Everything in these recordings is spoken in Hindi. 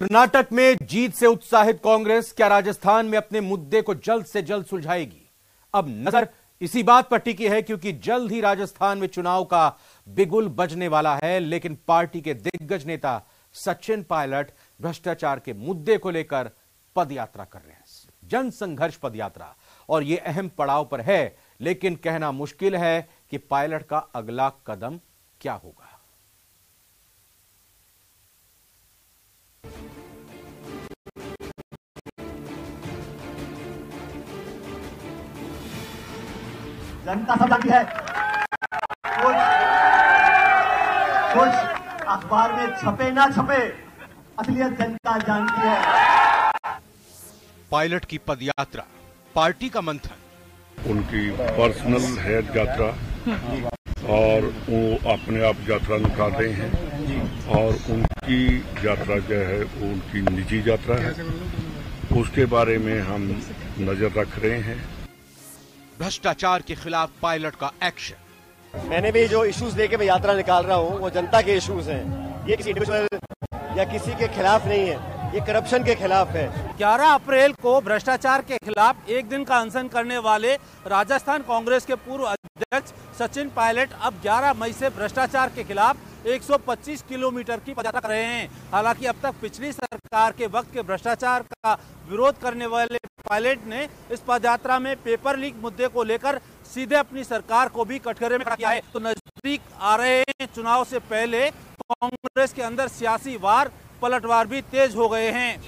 कर्नाटक में जीत से उत्साहित कांग्रेस क्या राजस्थान में अपने मुद्दे को जल्द से जल्द सुलझाएगी? अब नजर इसी बात पर टिकी है क्योंकि जल्द ही राजस्थान में चुनाव का बिगुल बजने वाला है। लेकिन पार्टी के दिग्गज नेता सचिन पायलट भ्रष्टाचार के मुद्दे को लेकर पदयात्रा कर रहे हैं, जन संघर्ष पदयात्रा, और यह अहम पड़ाव पर है। लेकिन कहना मुश्किल है कि पायलट का अगला कदम क्या होगा। जनता सब जानती है, कुछ अखबार में छपे ना छपे, असलियत जनता जानती है। पायलट की पदयात्रा, पार्टी का मंथन, उनकी पर्सनल है यात्रा और वो अपने आप यात्रा निकाल रहे हैं और उनकी यात्रा जो है वो उनकी निजी यात्रा है, उसके बारे में हम नजर रख रहे हैं। भ्रष्टाचार के खिलाफ पायलट का एक्शन। मैंने भी जो इश्यूज लेके मैं यात्रा निकाल रहा हूँ वो जनता के इश्यूज हैं। ये किसी इंडिविजुअल या किसी के खिलाफ नहीं है, ये करप्शन के खिलाफ है। 11 अप्रैल को भ्रष्टाचार के खिलाफ एक दिन का अनशन करने वाले राजस्थान कांग्रेस के पूर्व अध्यक्ष सचिन पायलट अब 11 मई से भ्रष्टाचार के खिलाफ 125 किलोमीटर की पदयात्रा कर रहे हैं। हालांकि अब तक पिछली सरकार के वक्त के भ्रष्टाचार का विरोध करने वाले पायलट ने इस पदयात्रा में पेपर लीक मुद्दे को लेकर सीधे अपनी सरकार को भी कटघरे में खड़ा किया है। तो नजदीक आ रहे चुनाव से पहले कांग्रेस के अंदर सियासी वार पलटवार भी तेज हो गए हैं।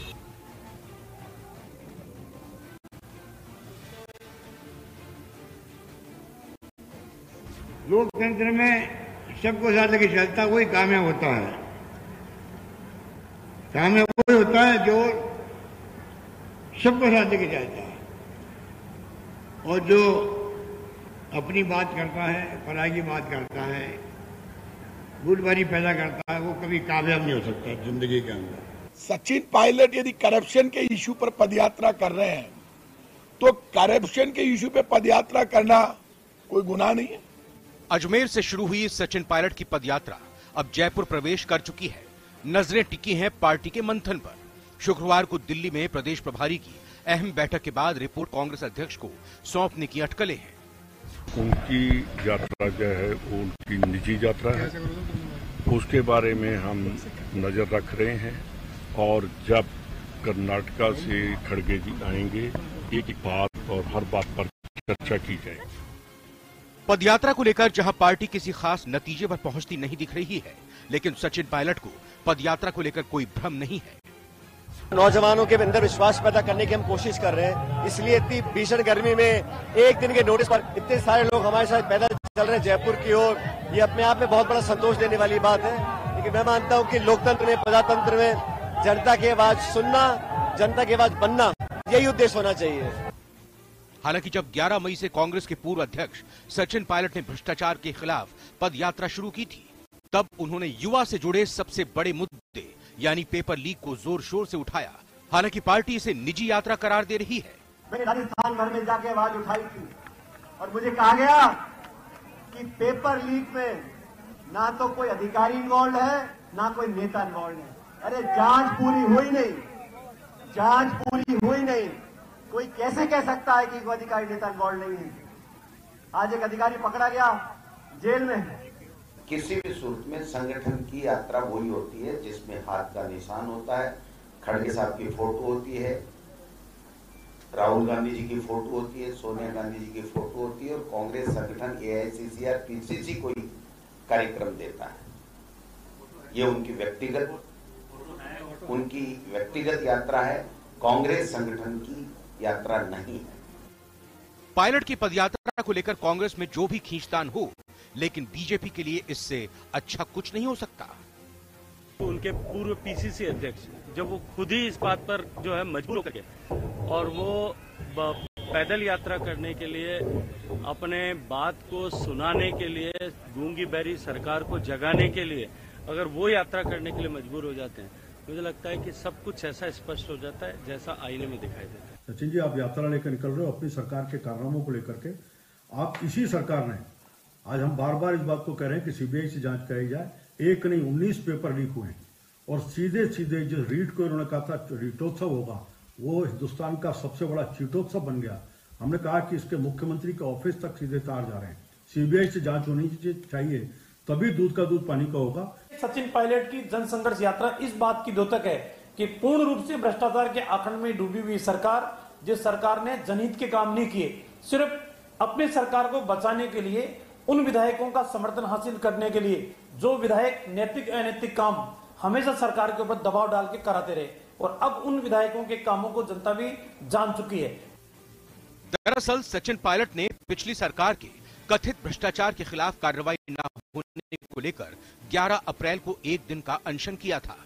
लोकतंत्र में सबको साथ लेके चलता वही कामयाब होता है। कामयाब वही होता है जो सबको साथ लेके चलता है और जो अपनी बात करता है, पराई की बात करता है, गुटबाजी पैदा करता है, वो कभी कामयाब नहीं हो सकता जिंदगी के अंदर। सचिन पायलट यदि करप्शन के इशू पर पदयात्रा कर रहे हैं तो करप्शन के इशू पे पदयात्रा करना कोई गुनाह नहीं है। अजमेर से शुरू हुई सचिन पायलट की पदयात्रा अब जयपुर प्रवेश कर चुकी है। नजरें टिकी हैं पार्टी के मंथन पर। शुक्रवार को दिल्ली में प्रदेश प्रभारी की अहम बैठक के बाद रिपोर्ट कांग्रेस अध्यक्ष को सौंपने की अटकलें हैं। उनकी यात्रा जो है वो उनकी निजी यात्रा है, उसके बारे में हम नजर रख रहे हैं और जब कर्नाटका से खड़गे जी आएंगे एक बात और हर बात पर चर्चा की जाएगी। पदयात्रा को लेकर जहां पार्टी किसी खास नतीजे पर पहुंचती नहीं दिख रही है, लेकिन सचिन पायलट को पदयात्रा को लेकर कोई भ्रम नहीं है। नौजवानों के अंदर विश्वास पैदा करने की हम कोशिश कर रहे हैं, इसलिए इतनी भीषण गर्मी में एक दिन के नोटिस पर इतने सारे लोग हमारे साथ पैदल चल रहे हैं जयपुर की ओर। ये अपने आप में बहुत बड़ा संतोष देने वाली बात है। लेकिन मैं मानता हूं कि लोकतंत्र में, प्रजातंत्र में जनता की आवाज सुनना, जनता की आवाज बनना, यही उद्देश्य होना चाहिए। हालांकि जब 11 मई से कांग्रेस के पूर्व अध्यक्ष सचिन पायलट ने भ्रष्टाचार के खिलाफ पदयात्रा शुरू की थी, तब उन्होंने युवा से जुड़े सबसे बड़े मुद्दे यानी पेपर लीक को जोर शोर से उठाया। हालांकि पार्टी इसे निजी यात्रा करार दे रही है। मैंने राजस्थान भर में जाके आवाज उठाई थी और मुझे कहा गया कि पेपर लीक में ना तो कोई अधिकारी इन्वॉल्व है, ना कोई नेता इन्वॉल्व है। अरे जांच पूरी हुई नहीं, जांच पूरी हुई नहीं, कोई कैसे कह सकता है कि कोई अधिकारी नेता इन्वॉल्व नहीं है? आज एक अधिकारी पकड़ा गया, जेल में है। किसी भी सूरत में संगठन की यात्रा वही होती है जिसमें हाथ का निशान होता है, खड़गे साहब की फोटो होती है, राहुल गांधी जी की फोटो होती है, सोनिया गांधी जी की फोटो होती है और कांग्रेस संगठन एआईसीसी या पीसीसी कोई कार्यक्रम देता है। ये उनकी व्यक्तिगत यात्रा है, कांग्रेस संगठन की यात्रा नहीं है। पायलट की पदयात्रा को लेकर कांग्रेस में जो भी खींचतान हो, लेकिन बीजेपी के लिए इससे अच्छा कुछ नहीं हो सकता। उनके पूर्व पीसीसी अध्यक्ष जब वो खुद ही इस बात पर जो है मजबूर होकर के और वो पैदल यात्रा करने के लिए, अपने बात को सुनाने के लिए, गूंगी बहरी सरकार को जगाने के लिए अगर वो यात्रा करने के लिए मजबूर हो जाते हैं, मुझे लगता है कि सब कुछ ऐसा स्पष्ट हो जाता है जैसा आईने में दिखाई देता है। सचिन जी, आप यात्रा लेकर निकल रहे हो अपनी सरकार के कारनामों को लेकर के। आप इसी सरकार ने, आज हम बार बार इस बात को कह रहे हैं कि सीबीआई से जांच कराई जाए, एक नहीं 19 पेपर लीक हुए हैं और सीधे सीधे जो रीट को उन्होंने कहा था रीटोत्सव होगा, वो हिंदुस्तान का सबसे बड़ा चीटोत्सव बन गया। हमने कहा कि इसके मुख्यमंत्री के ऑफिस तक सीधे तार जा रहे हैं। सीबीआई से जांच होनी चाहिए, तभी दूध का दूध पानी का होगा। सचिन पायलट की जन संघर्ष यात्रा इस बात की द्योतक है कि पूर्ण रूप से भ्रष्टाचार के आखंड में डूबी हुई सरकार, जिस सरकार ने जनहित के काम नहीं किए, सिर्फ अपने सरकार को बचाने के लिए, उन विधायकों का समर्थन हासिल करने के लिए जो विधायक नैतिक अनैतिक काम हमेशा सरकार के ऊपर दबाव डाल के कराते रहे, और अब उन विधायकों के कामों को जनता भी जान चुकी है। दरअसल सचिन पायलट ने पिछली सरकार के कथित भ्रष्टाचार के खिलाफ कार्रवाई न होने को लेकर 11 अप्रैल को एक दिन का अनशन किया था।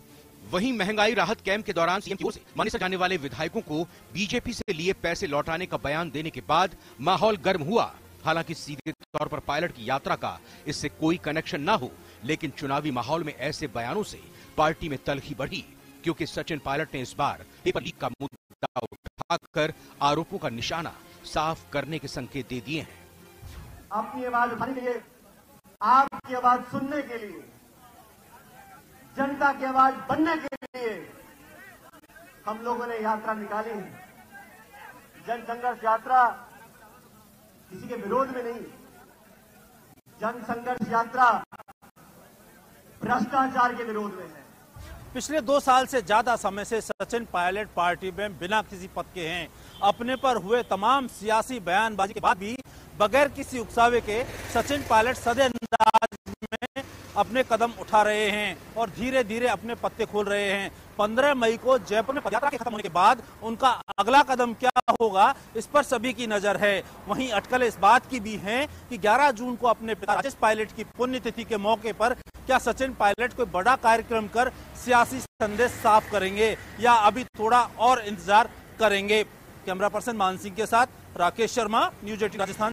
वहीं महंगाई राहत कैंप के दौरान सीएम की ओर से माने जाने वाले विधायकों को बीजेपी से लिए पैसे लौटाने का बयान देने के बाद माहौल गर्म हुआ। हालांकि सीधे तौर पर पायलट की यात्रा का इससे कोई कनेक्शन न हो, लेकिन चुनावी माहौल में ऐसे बयानों से पार्टी में तलखी बढ़ी, क्योंकि सचिन पायलट ने इस बार पेपर लीक का मुद्दा उठाकर आरोपों का निशाना साफ करने के संकेत दे दिए हैं। अपनी आवाज उठाने के लिए, आपकी आवाज सुनने के लिए, जनता की आवाज बनने के लिए हम लोगों ने यात्रा निकाली है। जन संघर्ष यात्रा किसी के विरोध में नहीं, जन संघर्ष यात्रा भ्रष्टाचार के विरोध में है। पिछले 2 साल से ज्यादा समय से सचिन पायलट पार्टी में बिना किसी पद के हैं। अपने पर हुए तमाम सियासी बयानबाजी के बाद भी बगैर किसी उकसावे के सचिन पायलट सदे अंदाज में अपने कदम उठा रहे हैं और धीरे धीरे अपने पत्ते खोल रहे हैं। 15 मई को जयपुर में पदयात्रा के खत्म होने के बाद उनका अगला कदम क्या होगा, इस पर सभी की नजर है। वहीं अटकलें इस बात की भी हैं कि 11 जून को अपने पिता राजेश पायलट की पुण्यतिथि के मौके पर क्या सचिन पायलट कोई बड़ा कार्यक्रम कर सियासी संदेश साफ करेंगे या अभी थोड़ा और इंतजार करेंगे। कैमरा पर्सन मान सिंह के साथ राकेश शर्मा, न्यूज़ 18 राजस्थान।